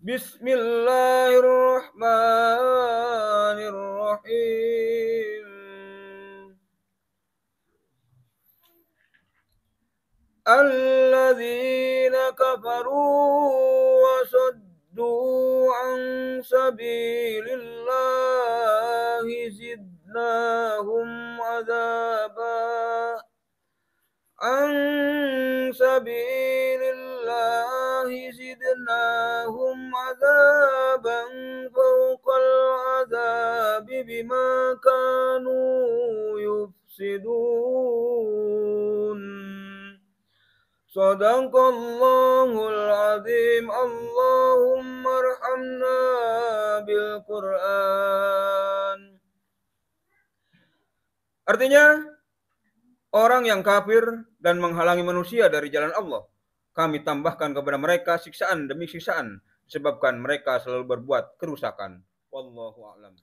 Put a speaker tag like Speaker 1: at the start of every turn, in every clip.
Speaker 1: Bismillahirrahmanirrahim. Alladzina kafaru wa saddu an sabilillahi zidnahum azaba an sabilillahi zidnahum azaban fawqal azabi bima kanu yufsidun. Sadaqallahul azim. Allahumma arhamna bil Qur'an. Artinya, orang yang kafir dan menghalangi manusia dari jalan Allah, kami tambahkan kepada mereka siksaan demi siksaan, disebabkan mereka selalu berbuat kerusakan. Wallahu a'lam.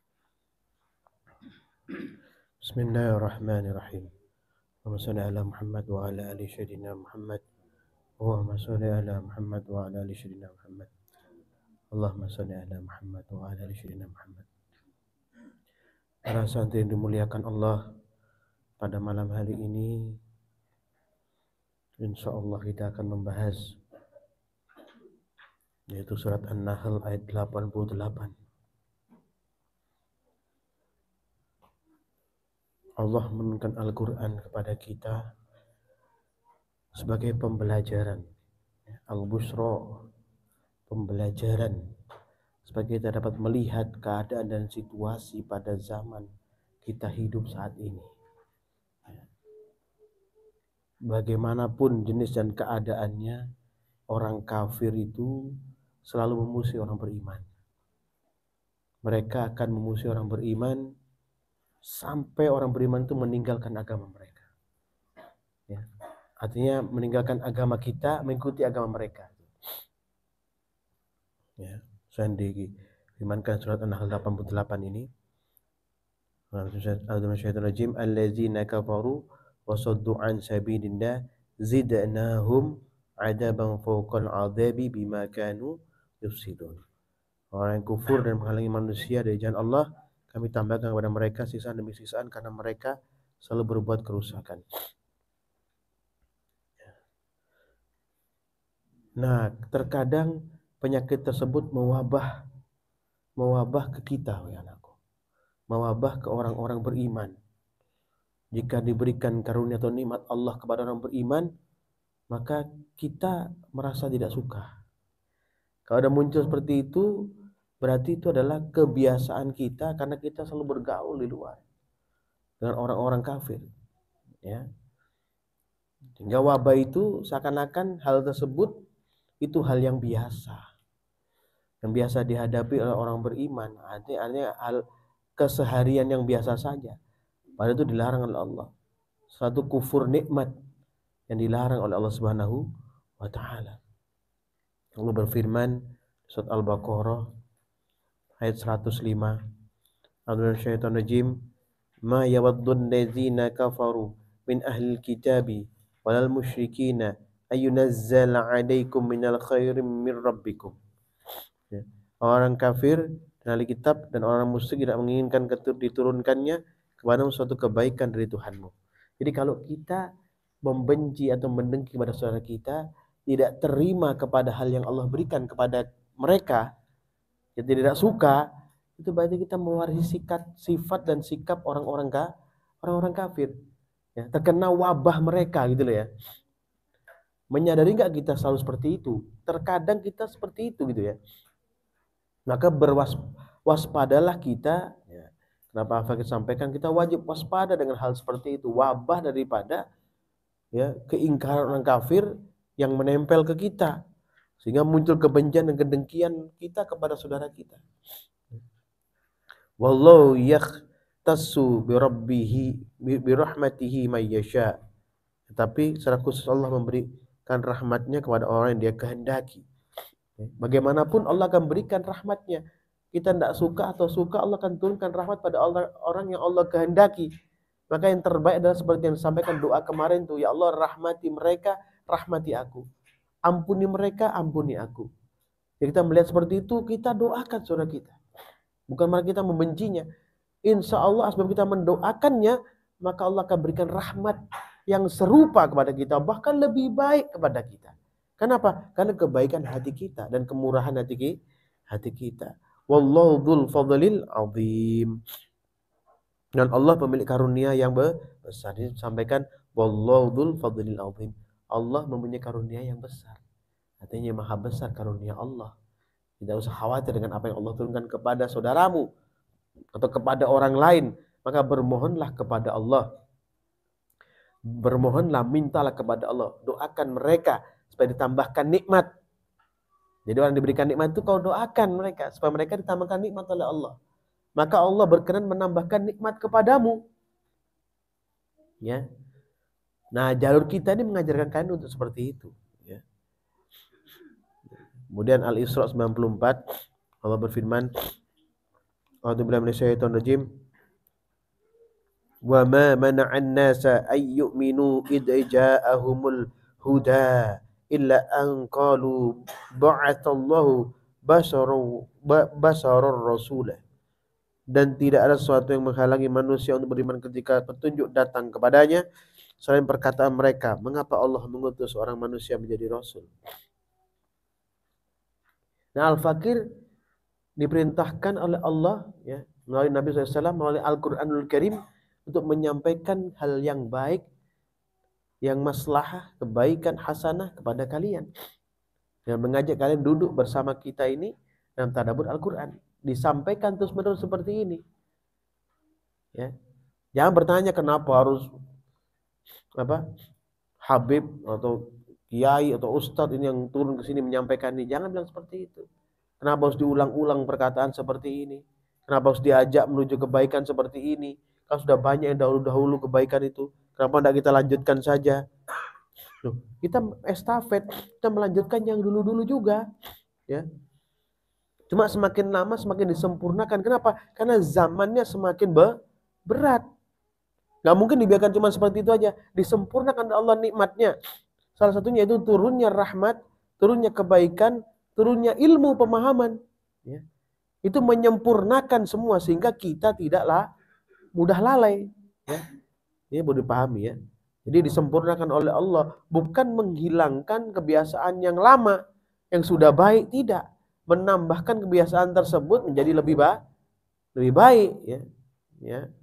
Speaker 2: Bismillahirrahmanirrahim. Allahumma shalli ala Muhammad wa ala ali sayyidina Muhammad. Allahumma shalli ala Muhammad wa ala ali sayyidina Muhammad. Allahumma shalli ala Muhammad wa ala ali sayyidina Muhammad. Para santri yang dimuliakan Allah, pada malam hari ini insyaallah kita akan membahas yaitu surat An-Nahl ayat 88. Allah menurunkan Al-Quran kepada kita sebagai pembelajaran, al-busra, pembelajaran, supaya kita dapat melihat keadaan dan situasi pada zaman kita hidup saat ini. Bagaimanapun jenis dan keadaannya, orang kafir itu selalu memusuhi orang beriman. Mereka akan memusuhi orang beriman sampai orang beriman itu meninggalkan agama mereka. Ya. Artinya meninggalkan agama kita, mengikuti agama mereka. Ya, Sandi firmankan surat An-Nahl 88 ini. Al-Syaitanirrajim allazina kafaru wa saddu an sabilillah zidnahum adaban fawqal adabi bima kanu yufsidun. Orang yang kufur dan menghalangi manusia dari jalan Allah, kami tambahkan kepada mereka siksaan demi siksaan karena mereka selalu berbuat kerusakan. Nah, terkadang penyakit tersebut mewabah ke kita, ya anakku. Mewabah ke orang-orang beriman. Jika diberikan karunia atau nikmat Allah kepada orang beriman, maka kita merasa tidak suka. Kalau ada muncul seperti itu, berarti itu adalah kebiasaan kita karena kita selalu bergaul di luar dengan orang-orang kafir. Ya. Sehingga wabah itu seakan-akan hal tersebut itu hal yang biasa. Yang biasa dihadapi oleh orang beriman. Artinya hal keseharian yang biasa saja. Padahal itu dilarang oleh Allah. Suatu kufur nikmat yang dilarang oleh Allah Subhanahu wa taala. Allah berfirman surat Al-Baqarah ayat 105. A'udzubillahi ma yawaddun ladzina kafaru min ahlil kitabi walal musyrikina ayunazzala 'alaikum minal khairim mir rabbikum. Ya. Orang kafir dan ahli kitab dan orang musyrik tidak menginginkan diturunkannya kepada suatu kebaikan dari Tuhanmu. Jadi kalau kita membenci atau mendengki kepada saudara kita, tidak terima kepada hal yang Allah berikan kepada mereka, yang tidak suka, itu berarti kita mewarisi sifat dan sikap orang-orang kafir. Ya, terkena wabah mereka gitu loh ya. Menyadari nggak kita selalu seperti itu? Terkadang kita seperti itu gitu ya. Maka waspadalah kita. Ya. Kenapa Afaq sampaikan kita wajib waspada dengan hal seperti itu. Wabah daripada ya keingkaran orang kafir yang menempel ke kita, sehingga muncul kebencian dan kedengkian kita kepada saudara kita. Wallahu yakhtassu bi rahmatihi may yasha. Tetapi secara khusus Allah memberikan rahmatnya kepada orang yang dia kehendaki. Bagaimanapun Allah akan berikan rahmatnya. Kita tidak suka atau suka, Allah akan turunkan rahmat pada orang yang Allah kehendaki. Maka yang terbaik adalah seperti yang disampaikan doa kemarin tuh, ya Allah rahmati mereka, rahmati aku. Ampuni mereka, ampuni aku. Jadi kita melihat seperti itu, kita doakan saudara kita. Bukan malah kita membencinya. Insya Allah asbab kita mendoakannya, maka Allah akan berikan rahmat yang serupa kepada kita, bahkan lebih baik kepada kita. Kenapa? Karena kebaikan hati kita dan kemurahan hati kita. Wallahu dzul fadlil azim. Dan Allah pemilik karunia yang besar. Disampaikan wallahu dzul fadlil azim. Allah mempunyai karunia yang besar. Artinya maha besar karunia Allah. Tidak usah khawatir dengan apa yang Allah turunkan kepada saudaramu atau kepada orang lain. Maka bermohonlah kepada Allah. Bermohonlah, mintalah kepada Allah. Doakan mereka supaya ditambahkan nikmat. Jadi orang diberikan nikmat itu kau doakan mereka supaya mereka ditambahkan nikmat oleh Allah. Maka Allah berkenan menambahkan nikmat kepadamu. Ya. Nah, jalur kita ini mengajarkan kalian untuk seperti itu. Ya. Kemudian Al-Isra 94, Allah berfirman, A'udzubillahi minasyaitonir rajim. Wa ma mana'an nasa ay yu'minu idza ja'ahumul huda illa an qalu ba'athallahu basarar rasulah. Dan tidak ada sesuatu yang menghalangi manusia untuk beriman ketika petunjuk datang kepadanya selain perkataan mereka, mengapa Allah mengutus seorang manusia menjadi rasul. Nah, Al-Fakir diperintahkan oleh Allah ya, melalui Nabi SAW, melalui Al-Quranul Karim untuk menyampaikan hal yang baik, yang maslahah, kebaikan, hasanah kepada kalian. Dan mengajak kalian duduk bersama kita ini dalam tadabbur Al-Quran. Disampaikan terus-menerus seperti ini. Ya. Jangan bertanya kenapa harus Habib atau kiai atau ustadz ini yang turun ke sini menyampaikan ini. Jangan bilang seperti itu. Kenapa harus diulang-ulang perkataan seperti ini? Kenapa harus diajak menuju kebaikan seperti ini? Kan sudah banyak yang dahulu-dahulu kebaikan itu. Kenapa tidak kita lanjutkan saja? Loh, kita estafet, kita melanjutkan yang dulu-dulu juga. Ya. Cuma semakin lama semakin disempurnakan. Kenapa? Karena zamannya semakin berat. Gak mungkin dibiarkan cuma seperti itu aja. Disempurnakan Allah nikmatnya. Salah satunya itu turunnya rahmat, turunnya kebaikan, turunnya ilmu pemahaman. Ya. Itu menyempurnakan semua sehingga kita tidaklah mudah lalai. Ya. Ini boleh dipahami ya. Jadi disempurnakan oleh Allah. Bukan menghilangkan kebiasaan yang lama, yang sudah baik, tidak. Menambahkan kebiasaan tersebut menjadi lebih baik ya. Ya.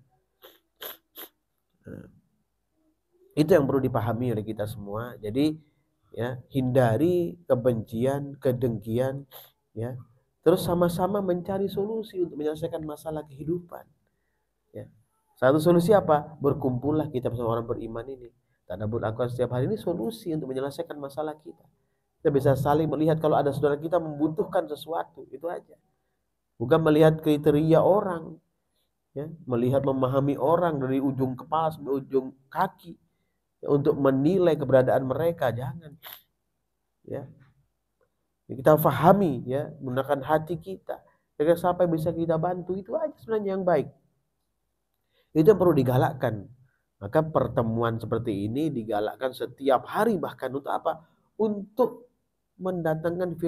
Speaker 2: Itu yang perlu dipahami oleh kita semua. Jadi ya, hindari kebencian, kedengkian ya. Terus sama-sama mencari solusi untuk menyelesaikan masalah kehidupan. Ya. Satu solusi apa? Berkumpullah kita bersama orang beriman ini. Tadabbur Al-Quran setiap hari ini solusi untuk menyelesaikan masalah kita. Kita bisa saling melihat kalau ada saudara kita membutuhkan sesuatu, itu aja. Bukan melihat kriteria orang, ya, melihat memahami orang dari ujung kepala sampai ujung kaki, ya, untuk menilai keberadaan mereka, jangan. Ya. Kita fahami, ya, menggunakan hati kita. Agar siapa yang bisa kita bantu, itu aja sebenarnya yang baik. Itu yang perlu digalakkan. Maka pertemuan seperti ini digalakkan setiap hari, bahkan untuk apa? Untuk mendatangkan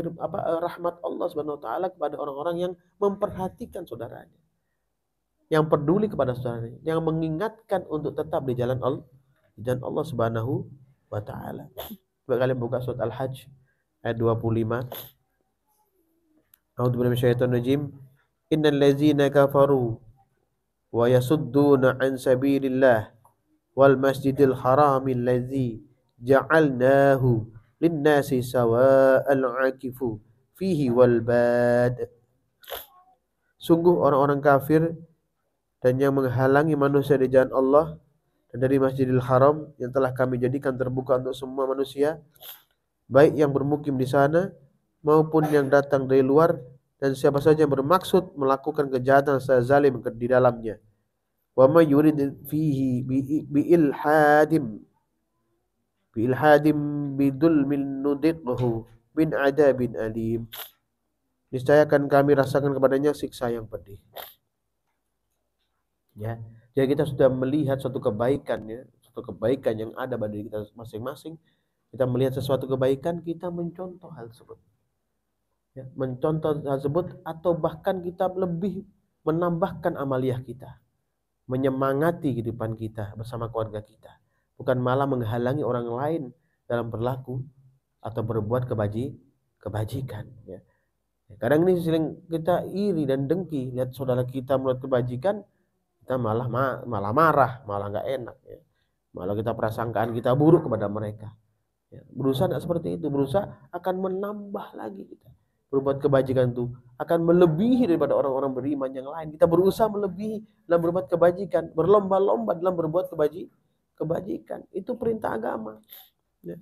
Speaker 2: rahmat Allah Subhanahu wa taala kepada orang-orang yang memperhatikan saudaranya. Yang peduli kepada saudaranya, yang mengingatkan untuk tetap di jalan Allah Subhanahu wa taala. Coba kalian buka surat Al-Hajj ayat 25. A'udzubillahi minasyaitonir rajim. Innal ladzina kafaru wa yasudduna an sabilillah wal masjidil haramil ladzi ja'alnahu linnasi sawa'al 'akifu fihi wal bad. Sungguh orang-orang kafir dan yang menghalangi manusia di jalan Allah dan dari Masjidil Haram yang telah kami jadikan terbuka untuk semua manusia, baik yang bermukim di sana maupun yang datang dari luar, dan siapa saja yang bermaksud melakukan kejahatan secara zalim di dalamnya. Wa may yurid fihi biilhadim bidulmin nudhiqhu min adabin alim. Niscaya akan kami rasakan kepadanya siksa yang pedih. Ya, jadi kita sudah melihat suatu kebaikan ya, suatu kebaikan yang ada pada diri kita masing-masing. Kita melihat sesuatu kebaikan, kita mencontoh hal tersebut. ya, mencontoh tersebut, atau bahkan kita lebih menambahkan amaliyah kita, menyemangati kehidupan kita bersama keluarga kita, bukan malah menghalangi orang lain dalam berlaku atau berbuat kebajikan, ya. Kadang ini sering kita iri dan dengki lihat saudara kita melakukan kebajikan, kita malah marah, malah nggak enak, ya. Malah kita prasangkaan kita buruk kepada mereka, ya. Berusaha tidak seperti itu, berusaha akan menambah lagi kita berbuat kebajikan itu, akan melebihi daripada orang-orang beriman yang lain. Kita berusaha melebihi dalam berbuat kebajikan, berlomba-lomba dalam berbuat kebajikan. Itu perintah agama, ya.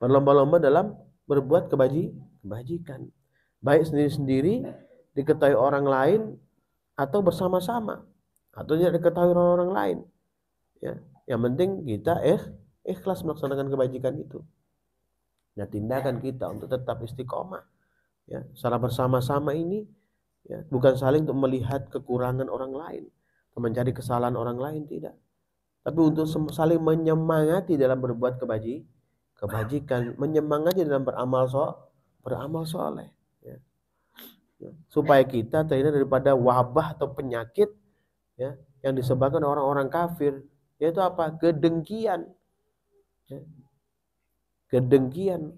Speaker 2: Berlomba-lomba dalam berbuat kebajikan, baik sendiri-sendiri, diketahui orang lain, atau bersama-sama, atau tidak diketahui orang lain, ya. Yang penting kita ikhlas melaksanakan kebajikan itu. Nah, tindakan kita untuk tetap istiqomah, ya, secara bersama-sama ini, ya, bukan saling untuk melihat kekurangan orang lain, mencari kesalahan orang lain, tidak, tapi untuk saling menyemangati dalam berbuat kebajikan, menyemangati dalam beramal soleh, ya. Supaya kita terhindar daripada wabah atau penyakit, ya, yang disebabkan orang-orang kafir, yaitu apa? Kedengkian, ya. Kedengkian,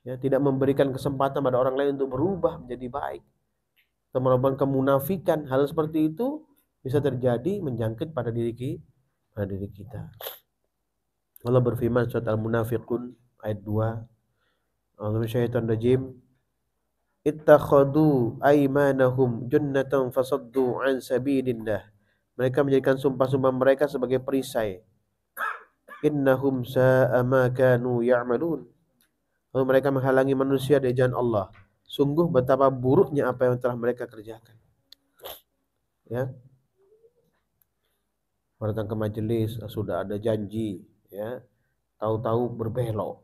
Speaker 2: ya, tidak memberikan kesempatan pada orang lain untuk berubah menjadi baik, atau melakukan kemunafikan. Hal seperti itu bisa terjadi menjangkit pada diri kita. Allah berfirman surat Al-Munafiqun ayat 2, Al-Syaitan ittakhadu aymanahum junnatan fasaddu an sabilillah. Mereka menjadikan sumpah-sumpah mereka sebagai perisai. Innahum sa'a ma kanu ya'malun. Lalu mereka menghalangi manusia dari jalan Allah. Sungguh betapa buruknya apa yang telah mereka kerjakan, ya. Datang ke majelis, sudah ada janji, ya, tahu-tahu berbelok.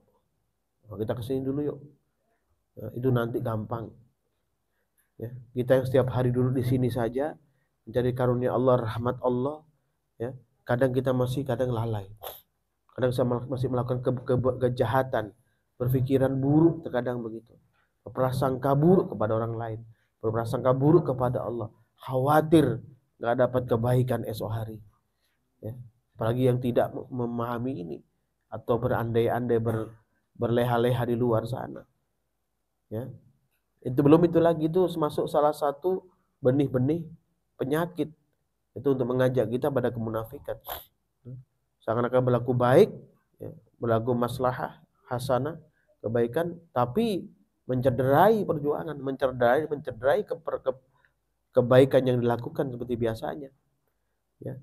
Speaker 2: Kita kesini dulu yuk, ya, itu nanti gampang, ya. Kita yang setiap hari duduk di sini saja mencari karunia Allah, rahmat Allah, ya, kadang kita kadang lalai, kadang masih melakukan kejahatan, berpikiran buruk, terkadang begitu, berprasangka buruk kepada orang lain, berprasangka buruk kepada Allah, khawatir nggak dapat kebaikan esok hari, ya. Apalagi yang tidak memahami ini atau berandai-andai berleha-leha di luar sana, ya. Itu belum itu lagi, itu masuk salah satu benih-benih penyakit, itu untuk mengajak kita pada kemunafikan. Seakan-akan berlaku baik, ya, berlaku maslahah hasanah, kebaikan, tapi mencederai perjuangan, mencederai kebaikan yang dilakukan seperti biasanya, ya.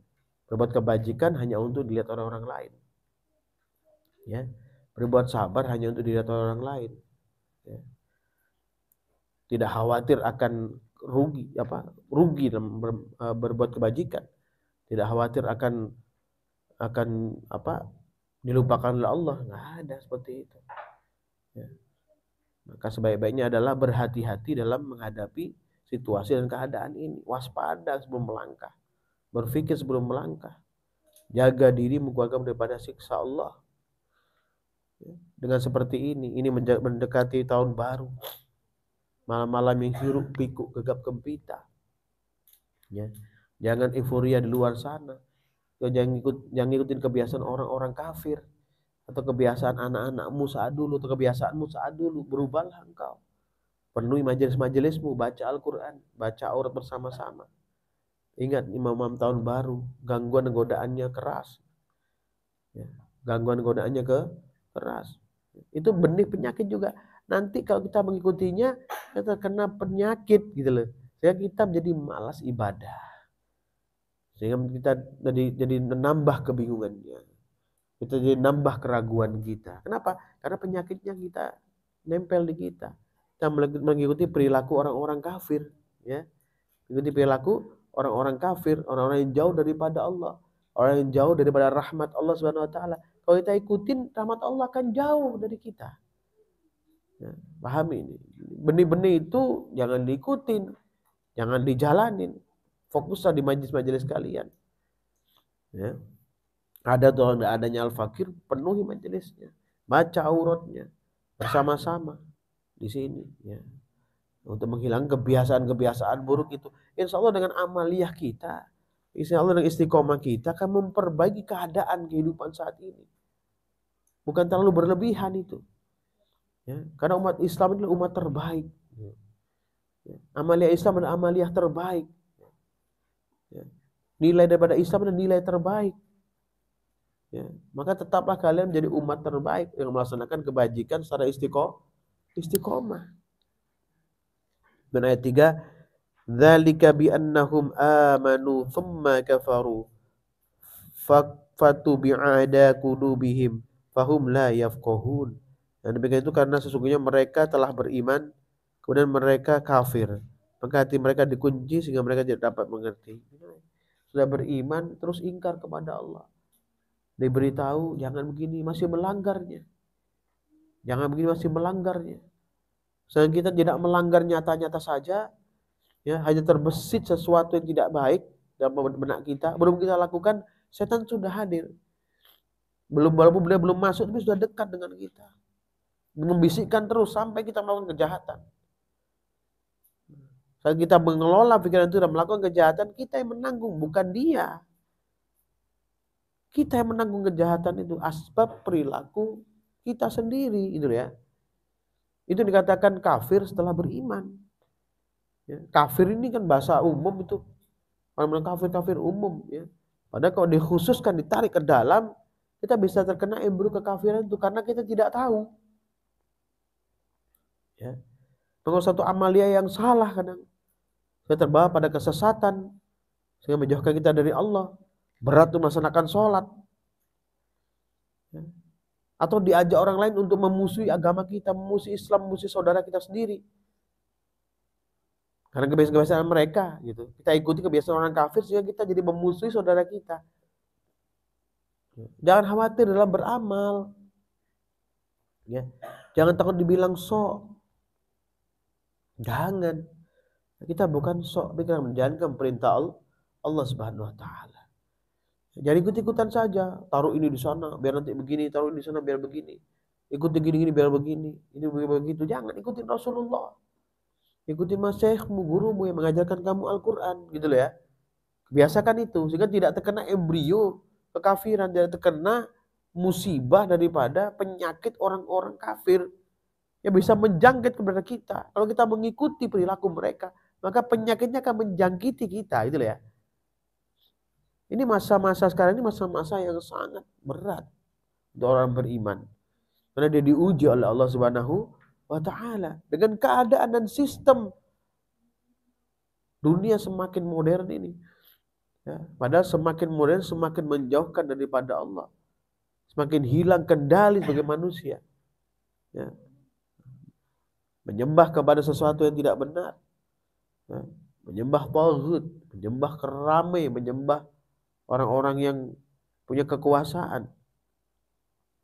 Speaker 2: Berbuat kebajikan hanya untuk dilihat orang-orang lain, ya. Berbuat sabar hanya untuk dilihat orang lain, ya. Tidak khawatir akan rugi dalam berbuat kebajikan, tidak khawatir akan dilupakan oleh Allah, nggak ada seperti itu, ya. Maka sebaik-baiknya adalah berhati-hati dalam menghadapi situasi dan keadaan ini, waspada sebelum melangkah, berpikir sebelum melangkah, jaga dirimu daripada siksa Allah, ya. Dengan seperti ini mendekati tahun baru, malam-malam yang hiruk pikuk gegap gempita, ya. Jangan euforia di luar sana, jangan ikutin kebiasaan orang-orang kafir atau kebiasaan anak-anakmu saat dulu atau kebiasaanmu saat dulu. Berubahlah engkau, penuhi majelis-majelismu, baca Al-Quran, baca aurat bersama-sama. Ingat, imam tahun baru, gangguan godaannya keras, ya. Gangguan godaannya keras, itu benih penyakit juga. Nanti kalau kita mengikutinya, kita kena penyakit gitu loh, sehingga kita menjadi malas ibadah, sehingga kita jadi menambah kebingungannya, kita jadi nambah keraguan kita. Kenapa? Karena penyakitnya kita nempel di kita. Kita mengikuti perilaku orang-orang kafir, ya. Mengikuti perilaku orang-orang kafir, orang-orang yang jauh daripada Allah, orang yang jauh daripada rahmat Allah Subhanahu wa taala. Kalau kita ikutin, rahmat Allah akan jauh dari kita. Ya, pahami ini. Benih-benih itu jangan diikutin, jangan dijalanin. Fokuslah di majelis-majelis kalian, ya. Ada atau tidak adanya al-fakir, penuhi majelisnya, baca auratnya bersama-sama. di sini ya. Untuk menghilangkan kebiasaan-kebiasaan buruk itu. Insya Allah dengan amaliyah kita, insya Allah dengan istiqomah kita akan memperbaiki keadaan kehidupan saat ini. Bukan terlalu berlebihan itu. Ya, karena umat Islam adalah umat terbaik. Ya. Amaliyah Islam adalah amaliyah terbaik. Ya. Nilai daripada Islam adalah nilai terbaik. Ya. Maka tetaplah kalian menjadi umat terbaik yang melaksanakan kebajikan secara istiqomah. Dan ayat 3, dzalika bi annahum amanu tsumma kafaru fatubi'ada qulubihim fahum la yafqahun. Dan demikian itu karena sesungguhnya mereka telah beriman kemudian mereka kafir, maka hati mereka dikunci sehingga mereka tidak dapat mengerti. Sudah beriman terus ingkar kepada Allah, diberitahu jangan begini masih melanggarnya, jangan begini masih melanggarnya. Sedangkan kita tidak melanggar nyata-nyata saja, ya, hanya terbesit sesuatu yang tidak baik dalam benak kita, belum kita lakukan, setan sudah hadir. Walaupun dia belum masuk, tapi sudah dekat dengan kita, membisikkan terus sampai kita melakukan kejahatan. Saat kita mengelola pikiran itu dan melakukan kejahatan, kita yang menanggung, bukan dia. Kita yang menanggung kejahatan itu, asbab perilaku kita sendiri, itu ya. Itu dikatakan kafir setelah beriman. Ya, kafir ini kan bahasa umum itu. Orang kafir umum. Ya. Padahal kalau dikhususkan, ditarik ke dalam, kita bisa terkena embru kekafiran itu karena kita tidak tahu. Ya. Kalau satu amalia yang salah kadang, kita terbawa pada kesesatan, sehingga menjauhkan kita dari Allah. Berat untuk melaksanakan sholat. Ya. Atau diajak orang lain untuk memusuhi agama kita, memusuhi Islam, memusuhi saudara kita sendiri. Karena kebiasaan mereka gitu. Kita ikuti kebiasaan orang kafir sehingga kita jadi memusuhi saudara kita. Jangan khawatir dalam beramal. Ya. Jangan takut dibilang sok. Jangan. Kita bukan sok, tapi kita menjalankan perintah Allah Subhanahu wa taala. Jadi ikut-ikutan saja, taruh ini di sana biar nanti begini, taruh ini di sana biar begini. Ikuti gini-gini biar begini, ini begitu. Jangan ikutin Rasulullah. Ikuti masyayikhmu, gurumu yang mengajarkan kamu Al-Qur'an, gitu loh ya. Biasakan itu sehingga tidak terkena embrio kekafiran, tidak terkena musibah daripada penyakit orang-orang kafir yang bisa menjangkit kepada kita. Kalau kita mengikuti perilaku mereka, maka penyakitnya akan menjangkiti kita, gitu loh ya. Ini masa-masa sekarang ini masa-masa yang sangat berat untuk orang beriman. Karena dia diuji oleh Allah Subhanahu wa taala dengan keadaan dan sistem dunia semakin modern ini. Ya, padahal semakin modern semakin menjauhkan daripada Allah. Semakin hilang kendali sebagai manusia. Ya. Menyembah kepada sesuatu yang tidak benar. Ya. Menyembah taghut, menyembah keramai, menyembah orang-orang yang punya kekuasaan,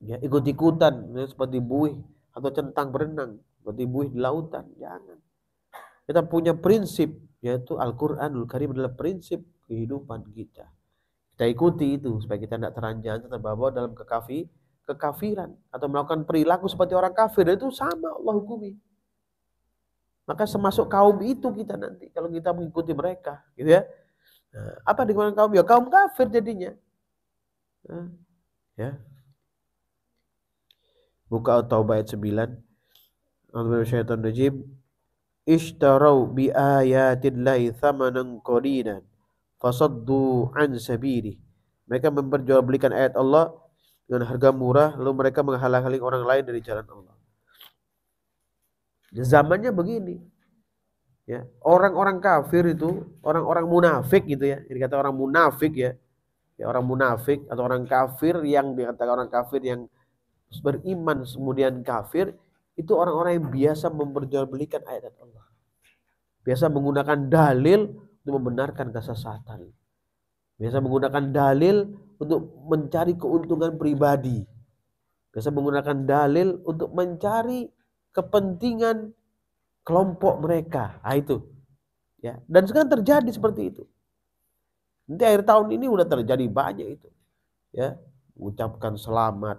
Speaker 2: ya, ikut-ikutan ya, seperti buih atau centang berenang, seperti buih di lautan. Jangan. Kita punya prinsip, yaitu Al-Quranul Karim adalah prinsip kehidupan kita. Kita ikuti itu supaya kita tidak teranjang, terbawa dalam kekafiran atau melakukan perilaku seperti orang kafir. Dan itu sama Allah hukumi. Maka semasuk kaum itu kita nanti kalau kita mengikuti mereka, gitu ya. Nah, apa di kalangan kaum? Ya kaum kafir jadinya. Nah, ya. Buka At-Taubah ayat 9. A'udzubillahi Ishtarau bi ayatillahi thamanan qalilan fasaddu an sabili. Mereka memperjualbelikan ayat Allah dengan harga murah lalu mereka menghalang-halangi orang lain dari jalan Allah. Zamannya begini. Ya, orang-orang kafir itu, orang-orang munafik gitu ya. Ini kata orang munafik ya. Ya, orang munafik atau orang kafir yang dikatakan orang kafir yang beriman kemudian kafir, itu orang-orang yang biasa memperjualbelikan ayat Allah. Biasa menggunakan dalil untuk membenarkan kesesatan. Biasa menggunakan dalil untuk mencari keuntungan pribadi. Biasa menggunakan dalil untuk mencari kepentingan kelompok mereka. Nah, itu. Ya, dan sekarang terjadi seperti itu. Nanti akhir tahun ini udah terjadi banyak itu. Ya, mengucapkan selamat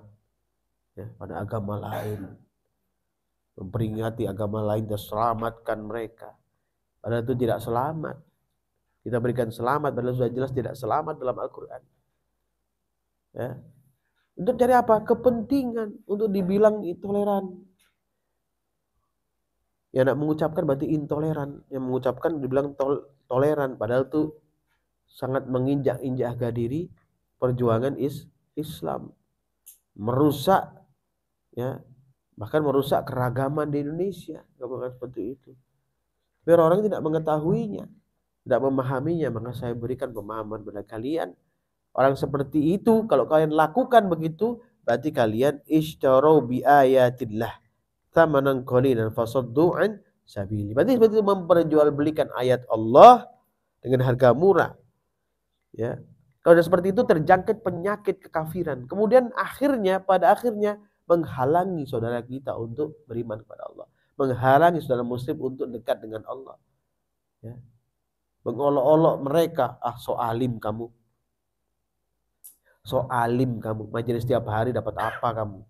Speaker 2: ya, pada agama lain. memperingati agama lain dan selamatkan mereka. Padahal itu tidak selamat. Kita berikan selamat, padahal sudah jelas tidak selamat dalam Al-Quran. Ya. Untuk cari apa? Kepentingan, untuk dibilang intoleran. Yang nak mengucapkan berarti intoleran. Yang mengucapkan dibilang toleran. Padahal itu sangat menginjak-injak harga diri perjuangan Islam. Merusak, ya, bahkan merusak keragaman di Indonesia. Bukan seperti itu. Biar orang tidak mengetahuinya, tidak memahaminya, maka saya berikan pemahaman kepada kalian. Orang seperti itu, kalau kalian lakukan begitu, berarti kalian ishtarau bi ayatillah thamanan qalilan fasaddu an sabili. Berarti seperti itu memperjualbelikan ayat Allah dengan harga murah. Ya. Kalau sudah seperti itu terjangkit penyakit kekafiran. Kemudian pada akhirnya menghalangi saudara kita untuk beriman kepada Allah. Menghalangi saudara muslim untuk dekat dengan Allah. Ya. Mengolok-olok mereka, so alim kamu. So alim kamu, majelis setiap hari dapat apa kamu?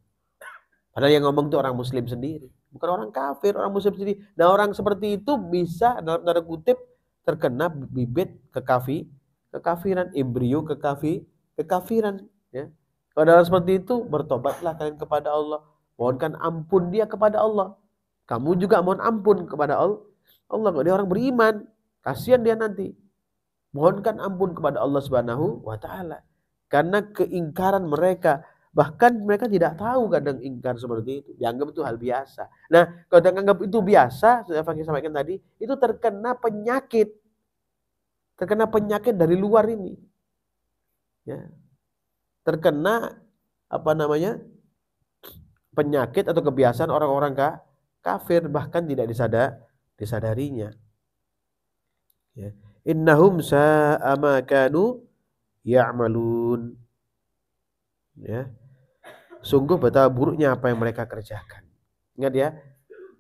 Speaker 2: Padahal yang ngomong itu orang muslim sendiri, bukan orang kafir, orang muslim sendiri. Nah, orang seperti itu bisa dalam tanda kutip terkena bibit kekafiran, embrio kekafiran, ya. Kalau dalam seperti itu, bertobatlah kalian kepada Allah, mohonkan ampun dia kepada Allah. Kamu juga mohon ampun kepada Allah. Kalau dia orang beriman, kasihan dia nanti. Mohonkan ampun kepada Allah Subhanahu wa taala. Karena keingkaran mereka, bahkan mereka tidak tahu kadang ingkar seperti itu, dianggap itu hal biasa. Nah, kalau dianggap itu biasa, sudah Fakih sampaikan tadi, itu terkena penyakit dari luar ini, ya. Terkena penyakit atau kebiasaan orang-orang kafir, bahkan tidak disadarinya. Ya. Innahum sa'a ma kanu ya'malun. Ya. Sungguh betapa buruknya apa yang mereka kerjakan. Ingat ya,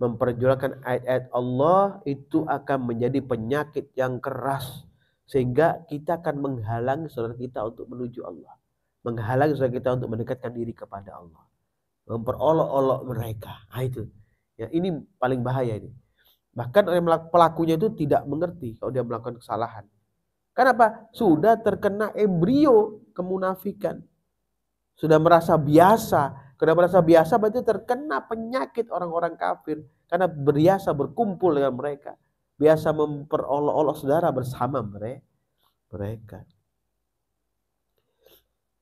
Speaker 2: memperjualkan ayat-ayat Allah itu akan menjadi penyakit yang keras, sehingga kita akan menghalangi saudara kita untuk menuju Allah, menghalangi saudara kita untuk mendekatkan diri kepada Allah, memperolok-olok mereka. Nah, itu ya, ini paling bahaya ini. Bahkan pelakunya itu tidak mengerti kalau dia melakukan kesalahan. Kenapa? Sudah terkena embrio kemunafikan. Sudah merasa biasa. Karena merasa biasa berarti terkena penyakit orang-orang kafir. Karena biasa berkumpul dengan mereka. Biasa memperolok-olok saudara bersama mereka.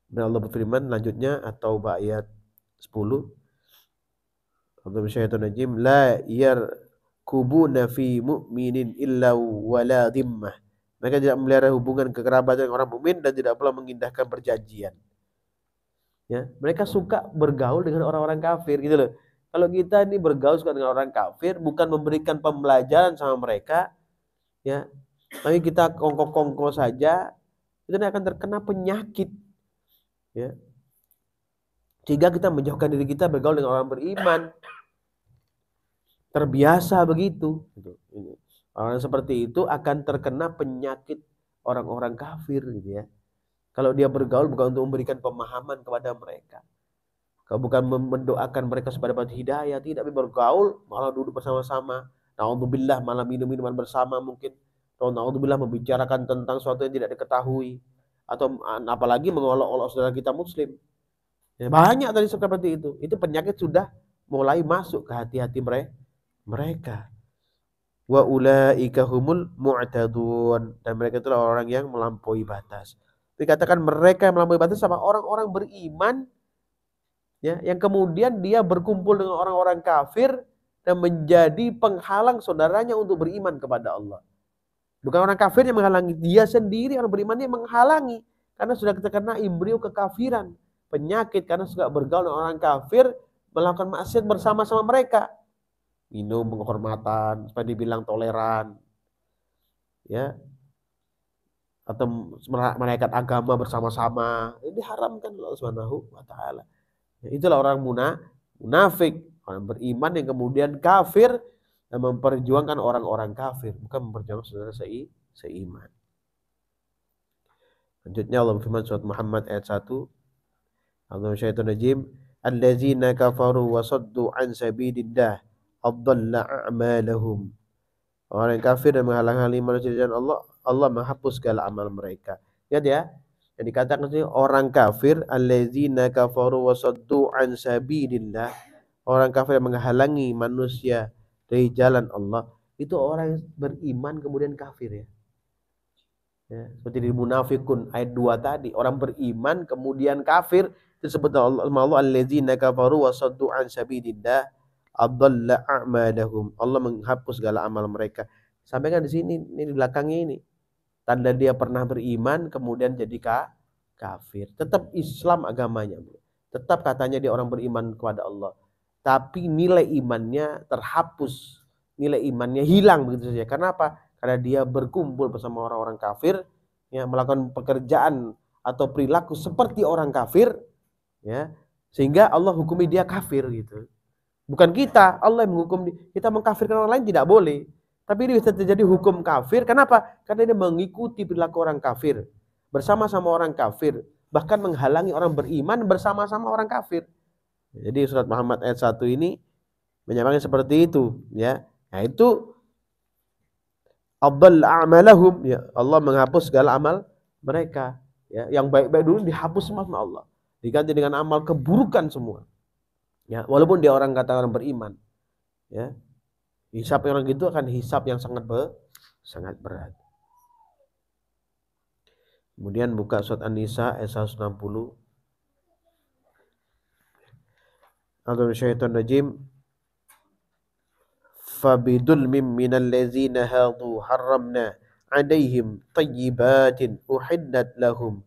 Speaker 2: Dan Allah berfirman lanjutnya, atau ayat 10. Bismillahirrahmanirrahim. La yarkubuna fi mu'minin illa wala dhimmah. Mereka tidak memelihara hubungan kekerabatan dengan orang mukmin dan tidak pula mengindahkan perjanjian. Ya, mereka suka bergaul dengan orang-orang kafir gitu loh. Kalau kita ini bergaul suka dengan orang kafir, bukan memberikan pembelajaran sama mereka, ya, tapi kita kongko-kongko saja, itu akan terkena penyakit. Ya. Sehingga kita menjauhkan diri kita bergaul dengan orang beriman. Terbiasa begitu. Orang seperti itu akan terkena penyakit orang-orang kafir gitu ya. Kalau dia bergaul bukan untuk memberikan pemahaman kepada mereka, kalau bukan mendoakan mereka supaya dapat hidayah, tidak, tapi bergaul malah duduk bersama-sama. Na'udzubillah, malah minum-minuman bersama mungkin. Atau na'udzubillah membicarakan tentang sesuatu yang tidak diketahui. Atau apalagi mengolok-olok saudara kita muslim. Ya, banyak tadi seperti itu. Itu penyakit sudah mulai masuk ke hati-hati mereka. Wa ulaika humul mu'tadun, dan mereka itulah orang yang melampaui batas. Dikatakan mereka yang melampaui batas sama orang-orang beriman, ya, yang kemudian dia berkumpul dengan orang-orang kafir dan menjadi penghalang saudaranya untuk beriman kepada Allah. Bukan orang kafir yang menghalangi, dia sendiri orang beriman yang menghalangi karena sudah terkena embrio kekafiran, penyakit karena suka bergaul dengan orang kafir, melakukan maksiat bersama-sama mereka. Minum penghormatan supaya dibilang toleran, ya, atau merayakan agama bersama-sama, ini haramkan Allah Subhanahu wa taala. Ya, itulah orang munafik, orang beriman yang kemudian kafir dan memperjuangkan orang-orang kafir, bukan memperjuangkan saudara seiman. Lanjutnya Allah berfirman surat Muhammad ayat 1. A'udzu billahi minasyaitonir rajim. Allazina kafaru wa saddu an sabilillah adalla a'malahum. Orang yang kafir dan menghalang-halangi manusia di jalan Allah, Allah menghapus segala amal mereka. Lihat ya, yang dikatakan sini orang kafir allazina kafaru wa saddu an sabilillah. Orang kafir yang menghalangi manusia dari jalan Allah, itu orang yang beriman kemudian kafir ya. Ya, seperti di Munafikun ayat 2 tadi, orang beriman kemudian kafir disebut Allah allazina kafaru wa saddu an sabilillah adalla a'malahum. Allah menghapus segala amal mereka. Sampaikan di sini, ini di belakangnya ini. Tanda dia pernah beriman kemudian jadi kafir. Tetap Islam agamanya. Tetap katanya dia orang beriman kepada Allah. Tapi nilai imannya terhapus. Nilai imannya hilang begitu saja. Karena apa? Karena dia berkumpul bersama orang-orang kafir, ya, melakukan pekerjaan atau perilaku seperti orang kafir, ya, sehingga Allah hukumi dia kafir gitu. Bukan kita, Allah yang menghukum kita. Mengkafirkan orang lain tidak boleh. Tapi ini bisa terjadi hukum kafir. Kenapa? Karena dia mengikuti perilaku orang kafir, bersama-sama orang kafir, bahkan menghalangi orang beriman bersama-sama orang kafir. Jadi surat Muhammad ayat 1 ini menyampaikan seperti itu, ya. Nah, itu adall a'malahum, ya, Allah menghapus segala amal mereka, ya. Yang baik-baik dulu dihapus sama Allah, diganti dengan amal keburukan semua, ya, walaupun dia orang kata orang beriman, ya. Hisab orang gitu akan hisab yang sangat berat. Kemudian buka surat An-Nisa ayat 160. A'udzu minasyaitonir rajim. Fabidulmin minal ladzina hadu harramna 'alaihim thayyibatin uhillat lahum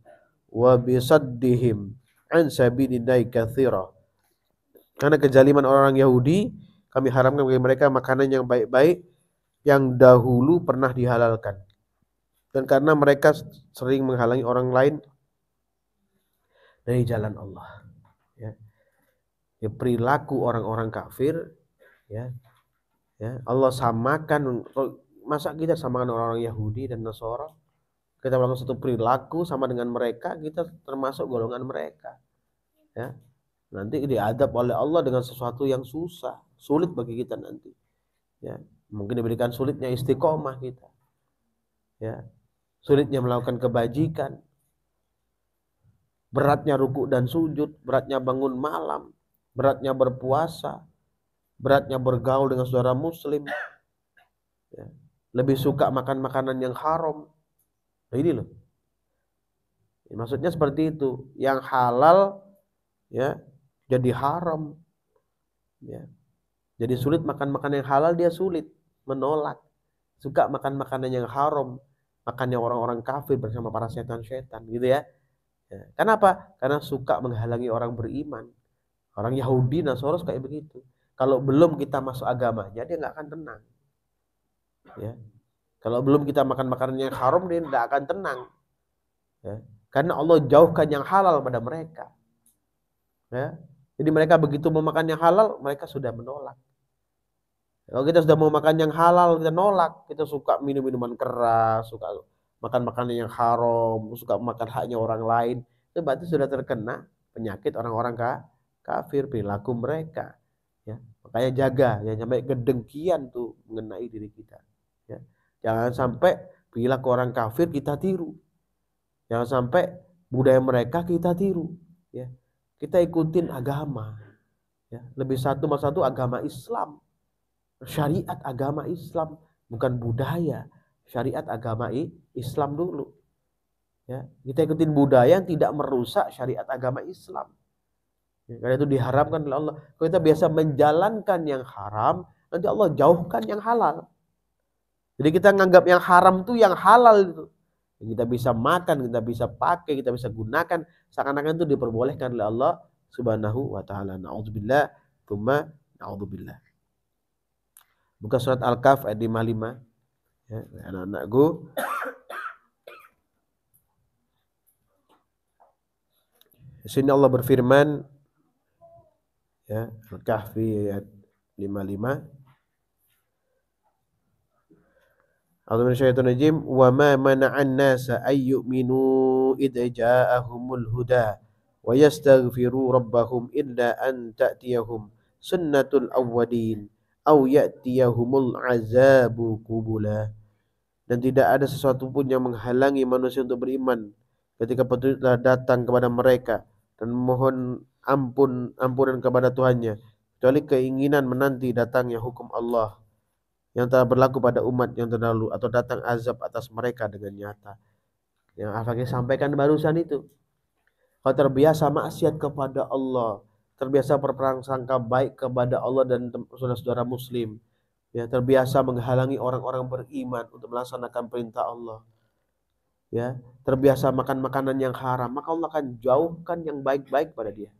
Speaker 2: wa bisaddihim an sabilillahi katsira. Karena kezaliman orang Yahudi, kami haramkan bagi mereka makanan yang baik-baik yang dahulu pernah dihalalkan. Dan karena mereka sering menghalangi orang lain dari jalan Allah, ya. Ya, perilaku orang-orang kafir, ya, ya, Allah samakan. Masa kita samakan orang-orang Yahudi dan Nasara? Kita melakukan satu perilaku sama dengan mereka, kita termasuk golongan mereka, ya. Nanti diadab oleh Allah dengan sesuatu yang susah, sulit bagi kita nanti, ya. Mungkin diberikan sulitnya istiqomah kita, ya, sulitnya melakukan kebajikan, beratnya ruku dan sujud, beratnya bangun malam, beratnya berpuasa, beratnya bergaul dengan saudara muslim, ya. Lebih suka makan makanan yang haram. Nah, ini loh, ya, maksudnya seperti itu. Yang halal, ya, jadi haram, ya. Jadi sulit makan makanan yang halal, dia sulit menolak. Suka makan makanan yang haram, makannya orang-orang kafir bersama para setan-setan, gitu ya. Ya. Kenapa? Karena suka menghalangi orang beriman. Orang Yahudi, Nasara kayak begitu. Kalau belum kita masuk agamanya, dia nggak akan tenang, ya. Kalau belum kita makan makanan yang haram, dia tidak akan tenang, ya. Karena Allah jauhkan yang halal pada mereka, ya. Jadi mereka begitu mau makan yang halal, mereka sudah menolak. Kalau kita sudah mau makan yang halal, kita nolak. Kita suka minum minuman keras, suka makan makanan yang haram, suka makan haknya orang lain. Itu berarti sudah terkena penyakit orang-orang kafir, perilaku mereka, ya. Makanya jaga, ya, sampai kedengkian tuh mengenai diri kita, ya. Jangan sampai perilaku orang kafir kita tiru. Jangan sampai budaya mereka kita tiru, ya. Kita ikutin agama, ya. Lebih satu agama Islam, syariat agama Islam, bukan budaya. Syariat agama Islam dulu, ya. Kita ikutin budaya yang tidak merusak syariat agama Islam, ya. Karena itu diharamkan oleh Allah. Kalau kita biasa menjalankan yang haram, nanti Allah jauhkan yang halal. Jadi kita nganggap yang haram itu yang halal itu. Yang kita bisa makan, kita bisa pakai, kita bisa gunakan, seakan-akan itu diperbolehkan oleh Allah Subhanahu wa taala. Nauzubillah, tsumma naudzubillah. Buka surat Al-Kahf ayat 55, ya, anak-anakku. Di sini Allah berfirman, ya, Al-Kahf ayat 55. A'udzu minasyaitonir rajim. Wa ma mana'an nasa ay yu'minu idza ja'ahumul huda wa yastaghfiru rabbahum illa an ta'tiyahum sunnatul awwalin au ya'tiyahumul azabu qubula. Dan tidak ada sesuatu pun yang menghalangi manusia untuk beriman ketika petunjuk telah datang kepada mereka dan mohon ampunan kepada Tuhannya, kecuali keinginan menanti datangnya hukum Allah yang telah berlaku pada umat yang terdahulu atau datang azab atas mereka dengan nyata. Yang Al-Fakih sampaikan barusan itu. Kalau terbiasa maksiat kepada Allah, terbiasa berprasangka baik kepada Allah dan saudara-saudara muslim, ya, terbiasa menghalangi orang-orang beriman untuk melaksanakan perintah Allah, ya, terbiasa makan makanan yang haram, maka Allah akan jauhkan yang baik-baik pada dia.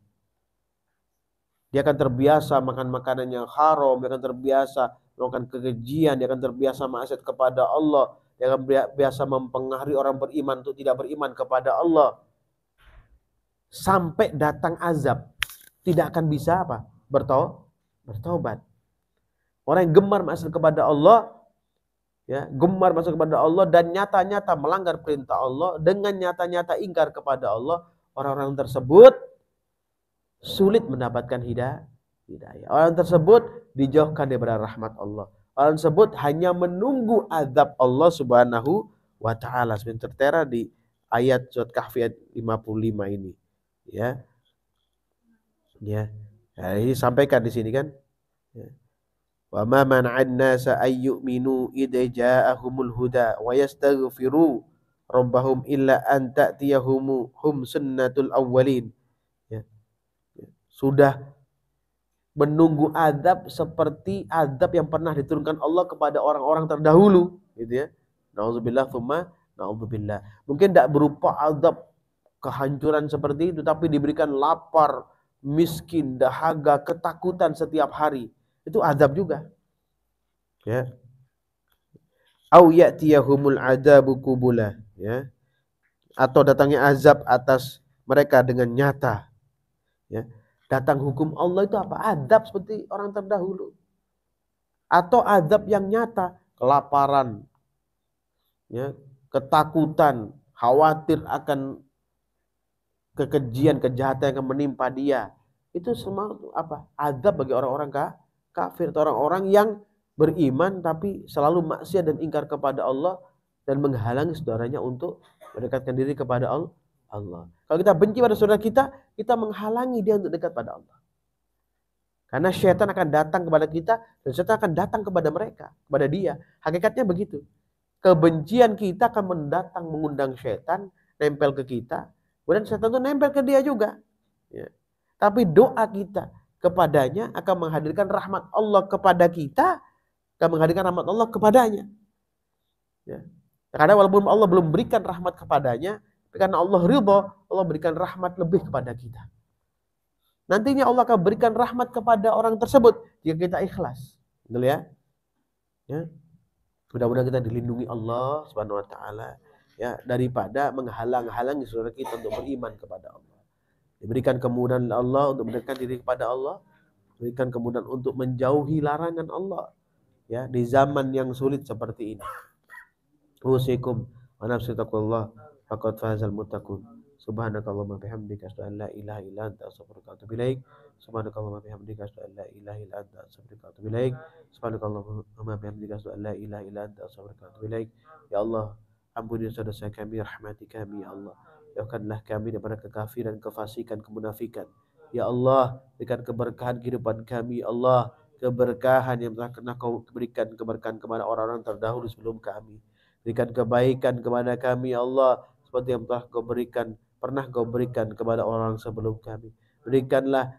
Speaker 2: Dia akan terbiasa makan makanan yang haram, dia akan terbiasa melakukan kekejian, dia akan terbiasa maksiat kepada Allah, dia akan biasa mempengaruhi orang beriman untuk tidak beriman kepada Allah. Sampai datang azab, tidak akan bisa apa? Bertobat. Orang yang gemar maksiat kepada Allah, ya, gemar maksiat kepada Allah dan nyata-nyata melanggar perintah Allah dengan nyata-nyata ingkar kepada Allah, orang-orang tersebut sulit mendapatkan hidayah. Orang tersebut dijauhkan daripada rahmat Allah. Orang tersebut hanya menunggu azab Allah Subhanahu wa taala. Seperti tertera di ayat surat Kahfi ayat 55 ini. Ya. Ya. Nah, ini sampaikan di sini kan. Ya. Wa ma man'an nasa ay yu'minu idza ja'ahumul huda wa yastaghfiru rabbahum illa an ta'tiyahum sunnatul awwalin. Ya. Sudah menunggu azab seperti azab yang pernah diturunkan Allah kepada orang-orang terdahulu, gitu ya. Nauzubillah tsumma nauzubillah. Mungkin tidak berupa azab kehancuran seperti itu, tapi diberikan lapar, miskin, dahaga, ketakutan setiap hari. Itu azab juga. Ya. Au ya'tiyahumul adzabu qubula, ya. Atau datangnya azab atas mereka dengan nyata. Ya. Datang hukum Allah itu apa? Azab seperti orang terdahulu. Atau azab yang nyata, kelaparan, ya, ketakutan, khawatir akan kekejian, kejahatan yang akan menimpa dia. Itu semua apa? Azab bagi orang-orang kafir atau orang-orang yang beriman tapi selalu maksiat dan ingkar kepada Allah dan menghalangi saudaranya untuk mendekatkan diri kepada Allah. Kalau kita benci pada saudara kita menghalangi dia untuk dekat pada Allah. Karena syaitan akan datang kepada kita dan syaitan akan datang kepada mereka, kepada dia. Hakikatnya begitu. Kebencian kita akan mendatang mengundang syaitan nempel ke kita, kemudian syaitan itu nempel ke dia juga. Ya. Tapi doa kita kepadanya akan menghadirkan rahmat Allah kepada kita, akan menghadirkan rahmat Allah kepadanya. Ya. Karena walaupun Allah belum berikan rahmat kepadanya, karena Allah ridha, Allah berikan rahmat lebih kepada kita. Nantinya Allah akan berikan rahmat kepada orang tersebut jika kita ikhlas. Betul ya? Ya. Mudah-mudahan kita dilindungi Allah Subhanahu wa taala, ya, daripada menghalang-halangi saudara kita untuk beriman kepada Allah. Diberikan kemudahan Allah untuk mendekatkan diri kepada Allah, diberikan kemudahan untuk menjauhi larangan Allah, ya, di zaman yang sulit seperti ini. Usikum wa nafsi taqullah faqad fazal muttaqun. Subhanakallahumma bihamdika asyhadu an la ilaha illa anta astaghfiruka wa atubu ilaik. Subhanakallahumma bihamdika asyhadu an la ilaha illa anta astaghfiruka wa atubu ilaik. Subhanakallahumma bihamdika asyhadu an la ilaha illa anta astaghfiruka wa atubu ilaik. Ya Allah, ampuni dosa-dosa kami, rahmati kami ya Allah. Jauhkanlah kami daripada kekafiran, kefasikan, kemunafikan. Ya Allah, berikan keberkahan kehidupan kami, ya Allah, keberkahan yang telah pernah Kau berikan keberkahan kepada orang-orang terdahulu sebelum kami. Berikan kebaikan kepada kami, ya Allah, seperti yang telah pernah Kau berikan kepada orang sebelum kami. Berikanlah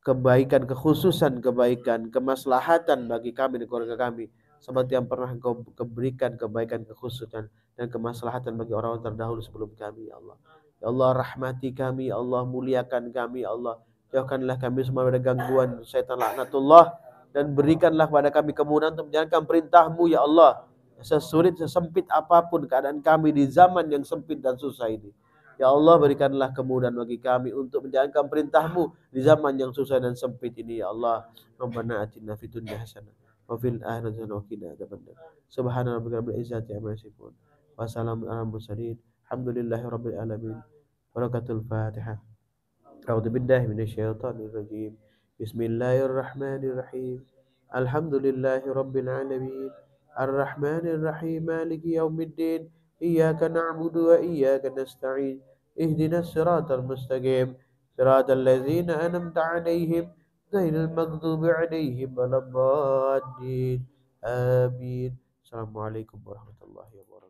Speaker 2: kebaikan, kekhususan kebaikan, kemaslahatan bagi kami dan keluarga kami, seperti yang pernah Kau berikan kebaikan, kekhususan dan kemaslahatan bagi orang-orang terdahulu sebelum kami, ya Allah. Ya Allah, rahmati kami, ya Allah, muliakan kami, ya Allah. Jauhkanlah kami semua dari gangguan syaitan laknatullah dan berikanlah kepada kami kemudahan untuk menjalankan perintah-Mu, ya Allah. Sesulit, sesempit apapun keadaan kami di zaman yang sempit dan susah ini, ya Allah, berikanlah kemudahan bagi kami untuk menjalankan perintah-Mu di zaman yang susah dan sempit ini, ya Allah. Rabbana atina fid dunya hasanah wa fil akhirati hasanah wa qina adzabannar. Subhana rabbika rabbil izzati amma yasifun wa salamun alal mursalin. Alhamdulillahi rabbil alamin. Barakatul Fatihah. A'udzu billahi minasyaitonir rajim. Bismillahirrahmanirrahim. Alhamdulillahi rabbil alamin. Arrahmanir rahim. Maliki yaumiddin. Iyyaka na'budu wa iyyaka nasta'in. Ihdinas siratal mustaqim. Siratal ladzina an'amta 'alaihim ghairil maghdubi 'alaihim waladdallin. Amin. Assalamualaikum warahmatullahi wabarakatuh.